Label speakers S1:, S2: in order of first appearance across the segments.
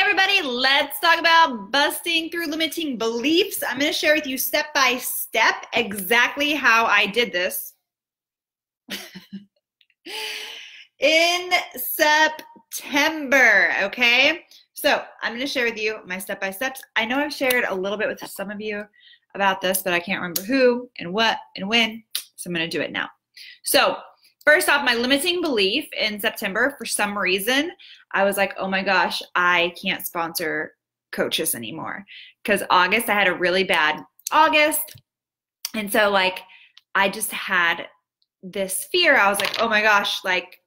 S1: everybody, let's talk about busting through limiting beliefs. I'm going to share with you step by step exactly how I did this in September, okay? So I'm going to share with you my step by steps. I know I've shared a little bit with some of you about this, but I can't remember who and what and when, so I'm going to do it now. So first off, my limiting belief in September, for some reason, I was like, oh my gosh, I can't sponsor coaches anymore. Because August, I had a really bad August. And so like, I just had this fear. I was like, oh my gosh, like,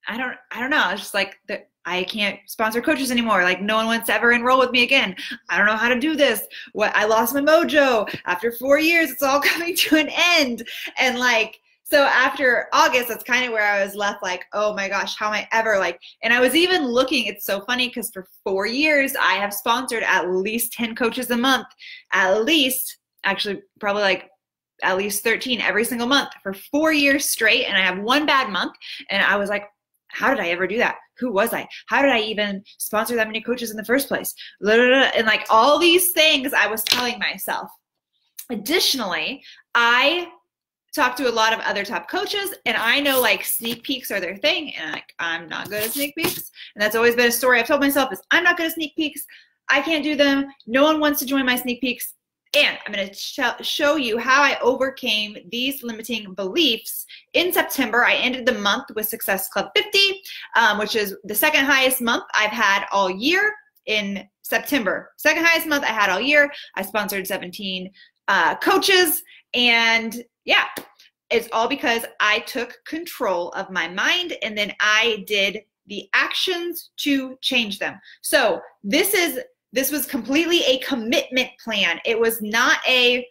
S1: I don't know. It's just like that I can't sponsor coaches anymore. Like no one wants to ever enroll with me again. I don't know how to do this. I lost my mojo. After 4 years, it's all coming to an end. And like, so after August, that's kind of where I was left like, oh my gosh, how am I ever like, and I was even looking, it's so funny because for 4 years, I have sponsored at least 10 coaches a month, at least, actually probably like at least 13 every single month for 4 years straight. And I have one bad month. And I was like, how did I ever do that? Who was I? How did I even sponsor that many coaches in the first place? And like all these things I was telling myself. Additionally, I talk to a lot of other top coaches, and I know like sneak peeks are their thing, and like I'm not good at sneak peeks, and that's always been a story I've told myself is I'm not good at sneak peeks. I can't do them. No one wants to join my sneak peeks, and I'm going to show you how I overcame these limiting beliefs. In September, I ended the month with Success Club 50, which is the second highest month I've had all year. In September, second highest month I had all year. I sponsored 17 coaches, and yeah, it's all because I took control of my mind and then I did the actions to change them. So this was completely a commitment plan. It was not a,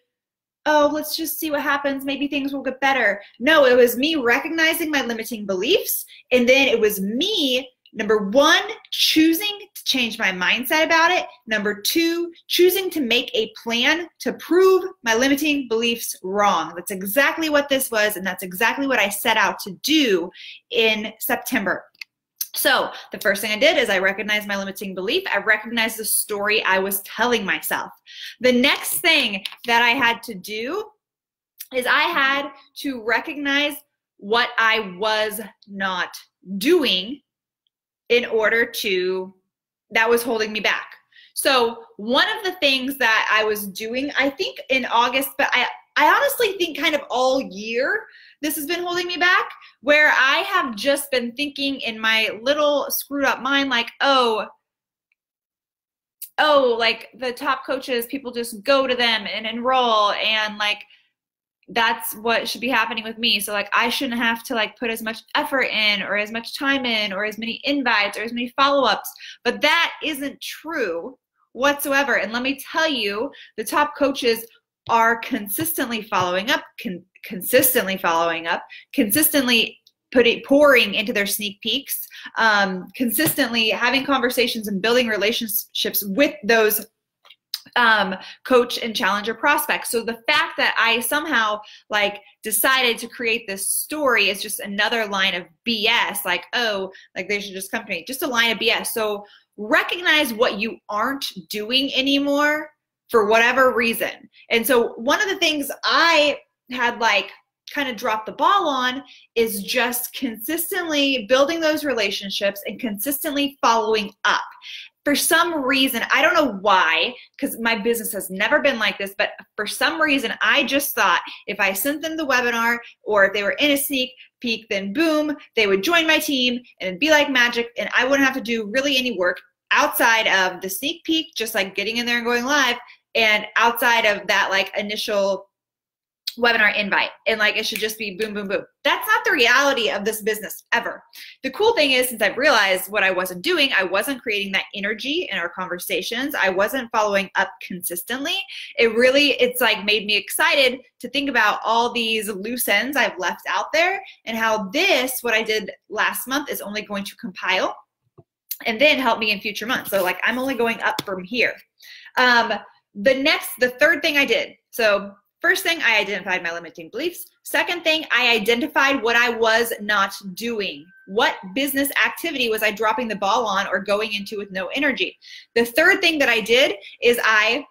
S1: oh, let's just see what happens. Maybe things will get better. No, it was me recognizing my limiting beliefs. And then it was me, number one, choosing to change my mindset about it. Number two, choosing to make a plan to prove my limiting beliefs wrong. That's exactly what this was, and that's exactly what I set out to do in September. So the first thing I did is I recognized my limiting belief. I recognized the story I was telling myself. The next thing that I had to do is I had to recognize what I was not doing in order to, that was holding me back. So one of the things that I was doing, I think in August, but I honestly think kind of all year, this has been holding me back, where I have just been thinking in my little screwed up mind, like, oh, like the top coaches, people just go to them and enroll, and like, that's what should be happening with me. So like I shouldn't have to like put as much effort in or as much time in or as many invites or as many follow-ups. But that isn't true whatsoever. And let me tell you, the top coaches are consistently following up, consistently pouring into their sneak peeks, consistently having conversations and building relationships with those coach and challenger prospects. So the fact that I somehow like decided to create this story is just another line of BS, like, oh, like they should just come to me, just a line of BS. So recognize what you aren't doing anymore for whatever reason. And so one of the things I had like kind of dropped the ball on is just consistently building those relationships and consistently following up. For some reason, I don't know why, because my business has never been like this, but for some reason, I just thought if I sent them the webinar or if they were in a sneak peek, then boom, they would join my team and it'd be like magic, and I wouldn't have to do really any work outside of the sneak peek, just like getting in there and going live, and outside of that like initial webinar invite, and like it should just be boom, boom, boom. That's not the reality of this business ever. The cool thing is, since I've realized what I wasn't doing, I wasn't creating that energy in our conversations. I wasn't following up consistently. It's like made me excited to think about all these loose ends I've left out there and how this, what I did last month, is only going to compile and then help me in future months. So like I'm only going up from here. The third thing I did, so first thing, I identified my limiting beliefs. Second thing, I identified what I was not doing. What business activity was I dropping the ball on or going into with no energy? The third thing that I did is I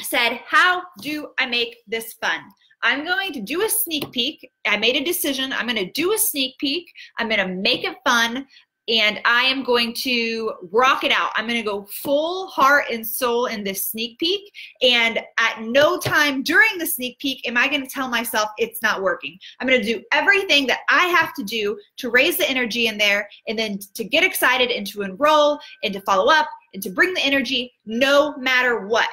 S1: said, how do I make this fun? I'm going to do a sneak peek. I made a decision. I'm going to do a sneak peek. I'm going to make it fun. And I am going to rock it out. I'm going to go full heart and soul in this sneak peek. And at no time during the sneak peek am I going to tell myself it's not working. I'm going to do everything that I have to do to raise the energy in there, and then to get excited and to enroll and to follow up and to bring the energy no matter what.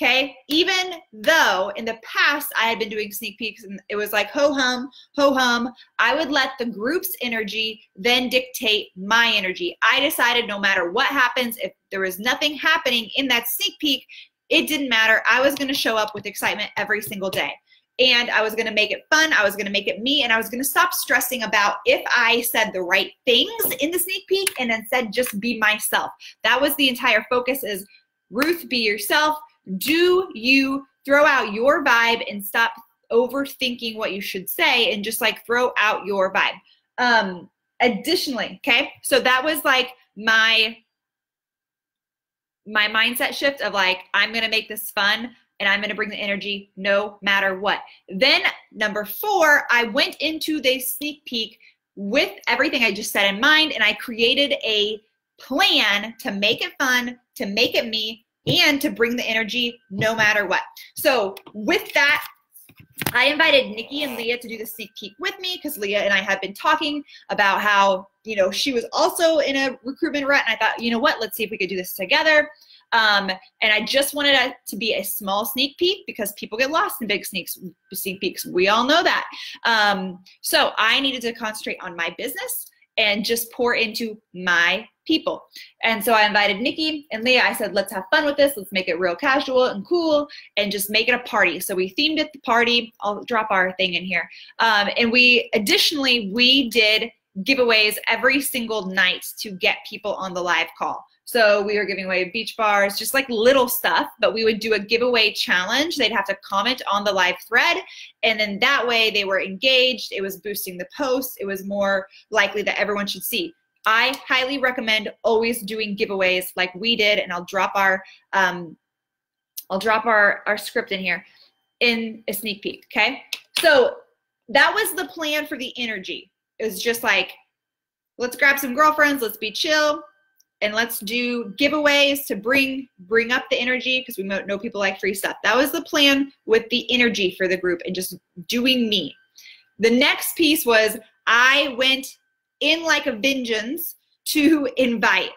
S1: Okay, even though in the past I had been doing sneak peeks and it was like ho hum, I would let the group's energy then dictate my energy. I decided no matter what happens, if there was nothing happening in that sneak peek, it didn't matter. I was gonna show up with excitement every single day. And I was gonna make it fun, I was gonna make it me, and I was gonna stop stressing about if I said the right things in the sneak peek and instead just be myself. That was the entire focus, is Ruth, be yourself. Do you throw out your vibe and stop overthinking what you should say and just like throw out your vibe. Additionally, okay, so that was like my mindset shift of like, I'm gonna make this fun and I'm gonna bring the energy no matter what. Then number 4, I went into the sneak peek with everything I just said in mind, and I created a plan to make it fun, to make it me, and to bring the energy no matter what. So with that, I invited Nikki and Leah to do the sneak peek with me, because Leah and I have been talking about how, you know, she was also in a recruitment rut, and I thought, you know what, let's see if we could do this together. And I just wanted it to be a small sneak peek because people get lost in big sneak peeks. We all know that. So I needed to concentrate on my business and just pour into my people. And so I invited Nikki and Leah. I said, let's have fun with this. Let's make it real casual and cool and just make it a party. So we themed it the party. I'll drop our thing in here. And additionally, we did giveaways every single night to get people on the live call. So we were giving away beach bars, just like little stuff, but we would do a giveaway challenge. They'd have to comment on the live thread, and then that way they were engaged. It was boosting the post. It was more likely that everyone should see. I highly recommend always doing giveaways like we did, and I'll drop our script in here in a sneak peek, okay? So that was the plan for the energy. It was just like, let's grab some girlfriends, let's be chill, and let's do giveaways to bring up the energy, because we know people like free stuff. That was the plan with the energy for the group and just doing me. The next piece was I went in like a vengeance to invite.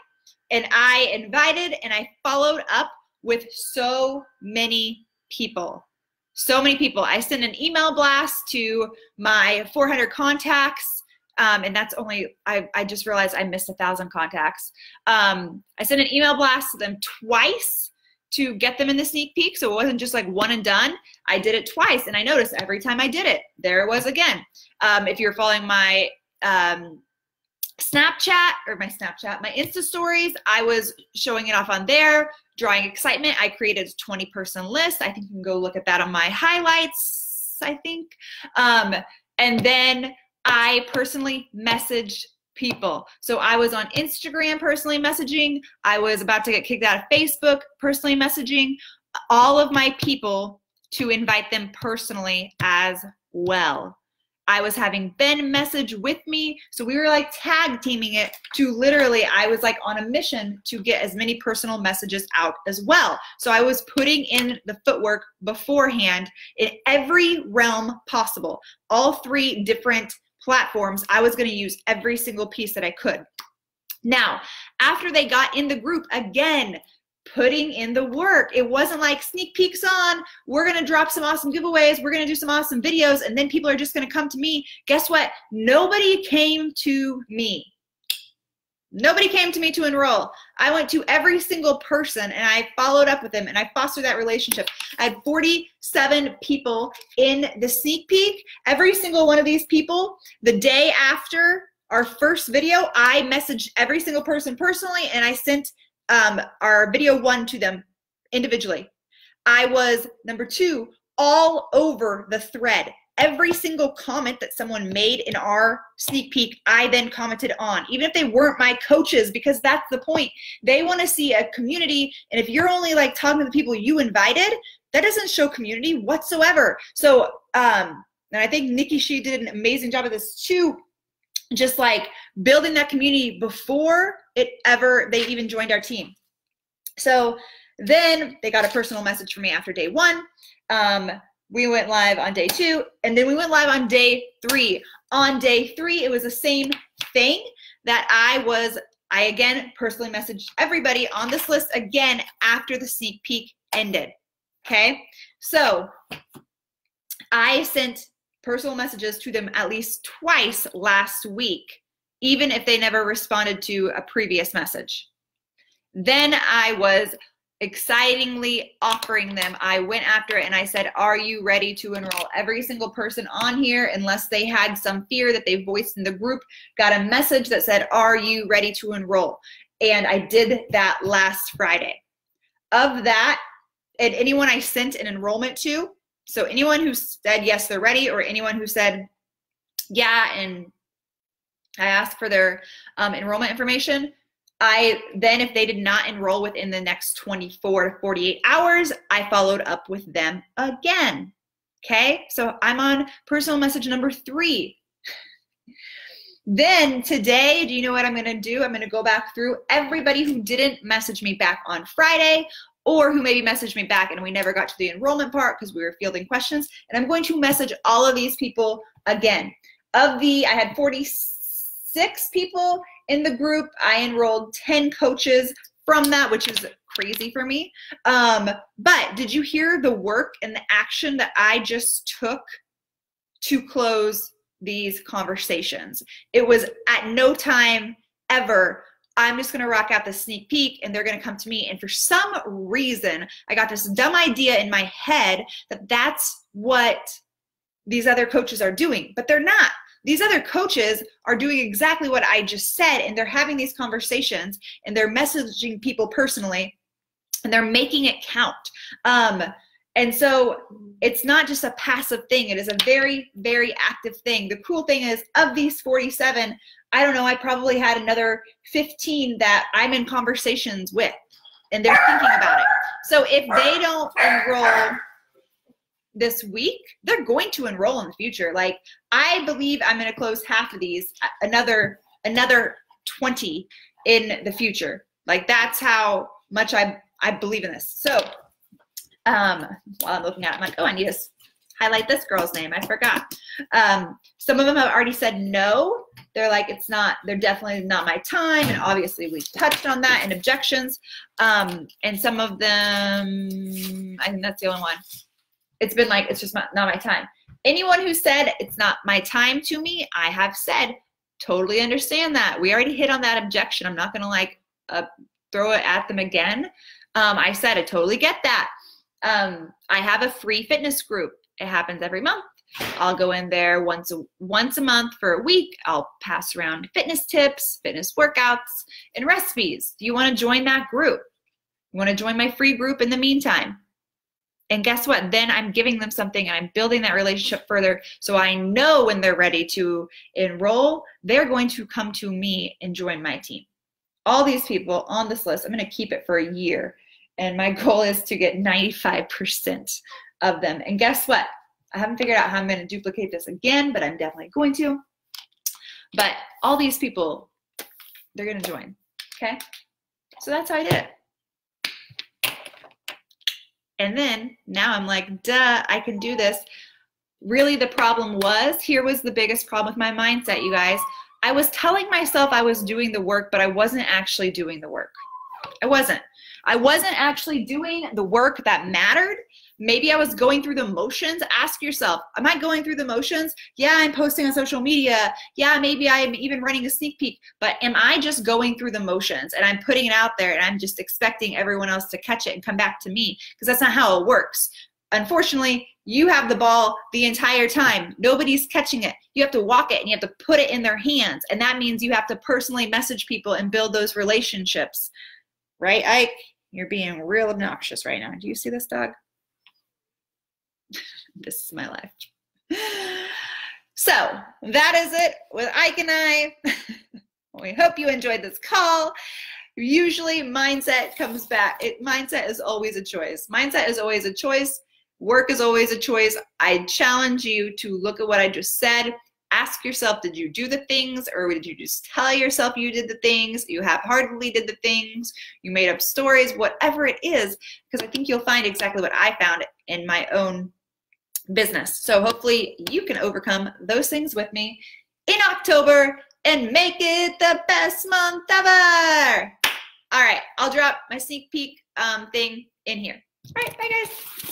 S1: And I invited and I followed up with so many people. So many people. I sent an email blast to my 400 contacts. And that's only, I just realized I missed 1,000 contacts. I sent an email blast to them twice to get them in the sneak peek. So it wasn't just like one and done. I did it twice, and I noticed every time I did it, there it was again. If you're following my Snapchat, my Insta stories, I was showing it off on there, drawing excitement. I created a 20-person list. I think you can go look at that on my highlights, I think. And then I personally messaged people. So I was on Instagram personally messaging. I was about to get kicked out of Facebook personally messaging all of my people to invite them personally as well. I was having Ben message with me. So we were like tag teaming it to literally, I was like on a mission to get as many personal messages out as well. So I was putting in the footwork beforehand in every realm possible. All 3 different platforms, I was going to use every single piece that I could. Now, after they got in the group, again, putting in the work. It wasn't like sneak peeks on, we're going to drop some awesome giveaways, we're going to do some awesome videos, and then people are just going to come to me. Guess what? Nobody came to me. Nobody came to me to enroll. I went to every single person and I followed up with them and I fostered that relationship. I had 47 people in the sneak peek. Every single one of these people, the day after our first video, I messaged every single person personally, and I sent our video 1 to them individually. I was, number 2, all over the thread. Every single comment that someone made in our sneak peek, I then commented on, even if they weren't my coaches, because that's the point. They want to see a community, and if you're only like talking to the people you invited, that doesn't show community whatsoever. So, and I think Nikki Shi did an amazing job of this too, just like building that community before they even joined our team. So then they got a personal message from me after day 1. We went live on day 2, and then we went live on day 3. On day 3, it was the same thing that I again personally messaged everybody on this list again after the sneak peek ended. Okay, so I sent personal messages to them at least twice last week, even if they never responded to a previous message. Then I was excitingly offering them. I went after it and I said, are you ready to enroll? Every single person on here, unless they had some fear that they voiced in the group, got a message that said, are you ready to enroll? And I did that last Friday. Of that, and anyone I sent an enrollment to, so anyone who said yes, they're ready, or anyone who said yeah, and I asked for their enrollment information, then if they did not enroll within the next 24 to 48 hours, I followed up with them again. Okay, so I'm on personal message number 3. Then today, do you know what I'm gonna do? I'm gonna go back through everybody who didn't message me back on Friday, or who maybe messaged me back and we never got to the enrollment part because we were fielding questions, and I'm going to message all of these people again. I had 46 people in the group. I enrolled 10 coaches from that, which is crazy for me. But did you hear the work and the action that I just took to close these conversations? It was at no time ever, I'm just gonna rock out the sneak peek and they're gonna come to me. And for some reason, I got this dumb idea in my head that that's what these other coaches are doing, but they're not. These other coaches are doing exactly what I just said, and they're having these conversations and they're messaging people personally and they're making it count. And so it's not just a passive thing. It is a very, very active thing. The cool thing is, of these 47, I don't know, I probably had another 15 that I'm in conversations with and they're thinking about it. So if they don't enroll this week, they're going to enroll in the future. Like, I believe I'm going to close half of these, another 20 in the future. Like, that's how much I believe in this. So while I'm looking at it, I'm like, oh, I need to highlight this girl's name. I forgot. Some of them have already said no. They're like, they're definitely not my time. And obviously we touched on that in objections. And some of them, I think that's the only one. It's been like, it's just not my time. Anyone who said it's not my time to me, I have said, totally understand that. We already hit on that objection. I'm not going to like throw it at them again. I said, I totally get that. I have a free fitness group. It happens every month. I'll go in there once a month for a week. I'll pass around fitness tips, fitness workouts, and recipes. Do you want to join that group? You want to join my free group in the meantime? And guess what? Then I'm giving them something and I'm building that relationship further. So I know when they're ready to enroll, they're going to come to me and join my team. All these people on this list, I'm going to keep it for a year. And my goal is to get 95% of them. And guess what? I haven't figured out how I'm going to duplicate this again, but I'm definitely going to. But all these people, they're going to join. Okay? So that's how I did it. And then now I'm like, duh, I can do this. Really, the problem was, here was the biggest problem with my mindset, you guys. I was telling myself I was doing the work, but I wasn't actually doing the work. I wasn't actually doing the work that mattered. Maybe I was going through the motions. Ask yourself, am I going through the motions? Yeah, I'm posting on social media. Yeah, maybe I'm even running a sneak peek. But am I just going through the motions and I'm putting it out there and I'm just expecting everyone else to catch it and come back to me? Because that's not how it works. Unfortunately, you have the ball the entire time. Nobody's catching it. You have to walk it and you have to put it in their hands. And that means you have to personally message people and build those relationships. Right, Ike? You're being real obnoxious right now. Do you see this dog? This is my life. So that is it with Ike and I. We hope you enjoyed this call. Usually mindset comes back. Mindset is always a choice. Mindset is always a choice. Work is always a choice. I challenge you to look at what I just said. Ask yourself, did you do the things, or did you just tell yourself you did the things? You half-heartedly did the things. You made up stories, whatever it is, because I think you'll find exactly what I found in my own business. So hopefully you can overcome those things with me in October and make it the best month ever. All right, I'll drop my sneak peek thing in here. All right, bye guys.